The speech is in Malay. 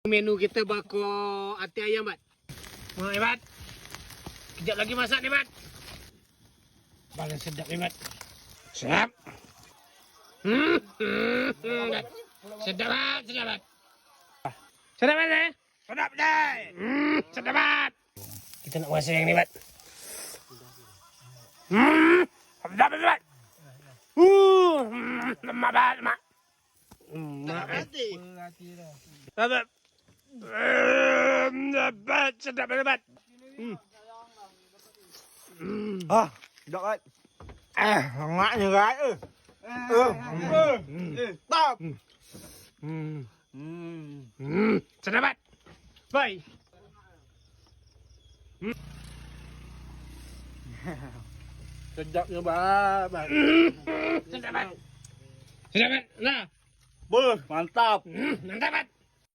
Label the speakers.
Speaker 1: Menu kita bako ati ayam, Mat. Mau, Mat. Kejap lagi masak ni, Mat. Paling sedap ni, Mat. Sedap. Sedap, Mat. Sedap, Mat. Sedap, Mat. Sedap, dah. Sedap, Mat. Kita nak masak yang ni, Mat. Sedap, Mat. Lemak banget, Mak. Sedap. Dapat, sedap banget.
Speaker 2: Sedap kan? Ngaknya kan? Stop.
Speaker 1: Sedap banget. Bye.
Speaker 2: Sedapnya banget.
Speaker 1: Sedap banget. Sedap banget. Nah.
Speaker 2: Mantap.
Speaker 1: Mantap, Mat.